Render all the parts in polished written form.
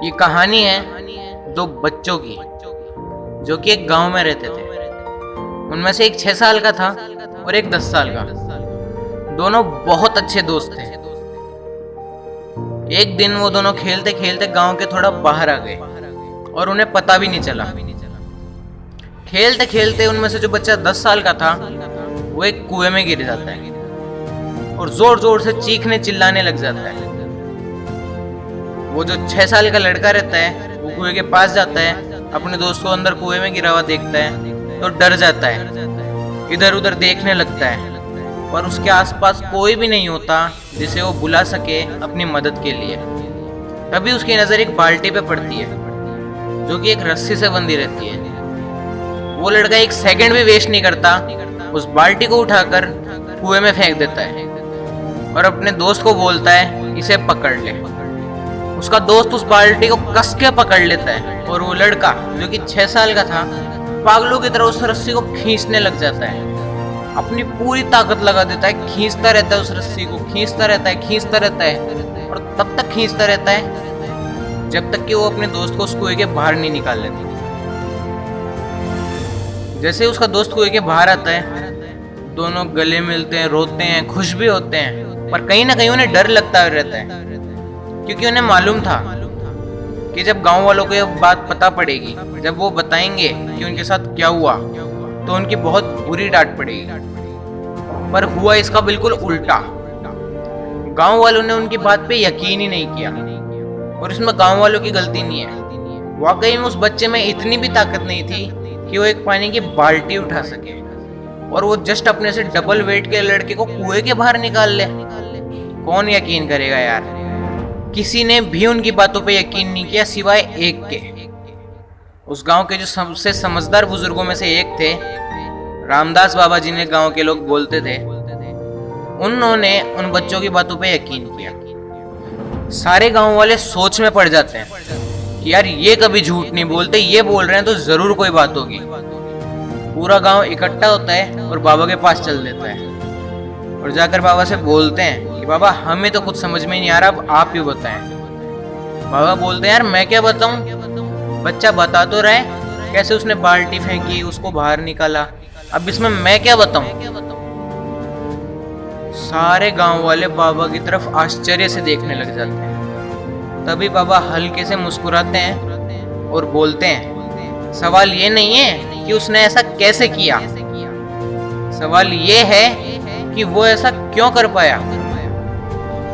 ये कहानी है दो बच्चों की जो कि एक गांव में रहते थे। उनमें से एक 6 साल का था और एक 10 साल का। दोनों बहुत अच्छे दोस्त थे। एक दिन वो दोनों खेलते खेलते गांव के थोड़ा बाहर आ गए और उन्हें पता भी नहीं चला। खेलते खेलते उनमें से जो बच्चा 10 साल का था वो एक कुएं में गिर जाता है और जोर जोर से चीखने चिल्लाने लग जाता है। वो जो 6 साल का लड़का रहता है वो कुएं के पास जाता है, अपने दोस्त को अंदर कुएं में गिरा हुआ देखता है तो डर जाता है, इधर उधर देखने लगता है, पर उसके आसपास कोई भी नहीं होता जिसे वो बुला सके अपनी मदद के लिए। तभी उसकी नज़र एक बाल्टी पे पड़ती है जो कि एक रस्सी से बंधी रहती है। वो लड़का एक सेकंड भी वेस्ट नहीं करता, उस बाल्टी को उठाकर कुएं में फेंक देता है और अपने दोस्त को बोलता है इसे पकड़ ले। उसका दोस्त उस बाल्टी को कस के पकड़ लेता है और वो लड़का जो कि 6 साल का था पागलों की तरह उस रस्सी को खींचने लग जाता है। अपनी पूरी ताकत लगा देता है, खींचता रहता है उस रस्सी को, खींचता रहता है और तब तक खींचता रहता है जब तक कि वो अपने दोस्त को उस कुएं के बाहर नहीं निकाल लेता। जैसे उसका दोस्त कुएं के बाहर आता है, दोनों गले मिलते हैं, रोते हैं, खुश भी होते हैं, पर कहीं ना कहीं उन्हें डर लगता रहता है क्योंकि उन्हें मालूम था कि जब गांव वालों को ये बात पता पड़ेगी, जब वो बताएंगे कि उनके साथ क्या हुआ, तो उनकी बहुत बुरी डांट पड़ेगी। पर हुआ इसका बिल्कुल उल्टा। गांव वालों ने उनकी बात पे यकीन ही नहीं किया और इसमें गांव वालों की गलती नहीं है। वाकई में उस बच्चे में इतनी भी ताकत नहीं थी कि वो एक पानी की बाल्टी उठा सके और वो जस्ट अपने से डबल वेट के लड़के को कुएं के बाहर निकाल ले। कौन यकीन करेगा यार। किसी ने भी उनकी बातों पे यकीन नहीं किया सिवाय एक के। उस गांव के जो सबसे समझदार बुजुर्गों में से एक थे, रामदास बाबा जी ने गांव के लोग बोलते थे, उन्होंने उन बच्चों की बातों पे यकीन किया। सारे गांव वाले सोच में पड़ जाते हैं कि यार ये कभी झूठ नहीं बोलते, ये बोल रहे हैं तो जरूर कोई बात होगी। पूरा गांव इकट्ठा होता है और बाबा के पास चल देता है और जाकर बाबा से बोलते हैं कि बाबा हमें तो कुछ समझ में नहीं आ रहा, अब आप ही बताएं। बाबा बोलते हैं यार मैं क्या बताऊं, बच्चा बता तो रहा है कैसे उसने बाल्टी फेंकी, उसको बाहर निकाला, अब इसमें मैं क्या बताऊं। सारे गांव वाले बाबा की तरफ आश्चर्य से देखने लग जाते हैं। तभी बाबा हल्के से मुस्कुराते हैं और बोलते हैं सवाल ये नहीं है कि उसने ऐसा कैसे किया, सवाल ये है कि वो ऐसा क्यों कर पाया।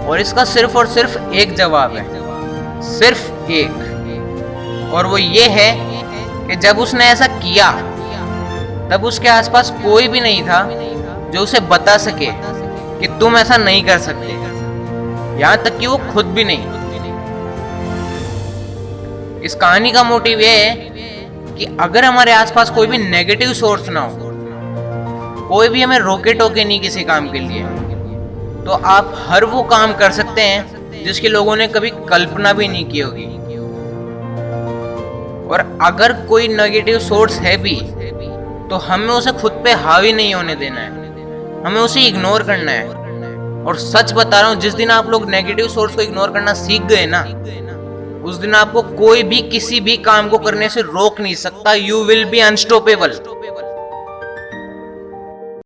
और इसका सिर्फ और सिर्फ एक जवाब है, सिर्फ एक, और वो ये है कि जब उसने ऐसा किया तब उसके आसपास कोई भी नहीं था जो उसे बता सके कि तुम ऐसा नहीं कर सकते, यहां तक कि वो खुद भी नहीं। इस कहानी का मोटिव ये है कि अगर हमारे आसपास कोई भी नेगेटिव सोर्स ना हो, कोई भी हमें रोके टोके नहीं किसी काम के लिए, तो आप हर वो काम कर सकते हैं जिसके लोगों ने कभी कल्पना भी नहीं की होगी। और अगर कोई नेगेटिव सोर्स है भी तो हमें उसे खुद पे हावी नहीं होने देना है, हमें उसे इग्नोर करना है। और सच बता रहा हूं, जिस दिन आप लोग नेगेटिव सोर्स को इग्नोर करना सीख गए ना, उस दिन आपको कोई भी किसी भी काम को करने से रोक नहीं सकता। You will be unstoppable.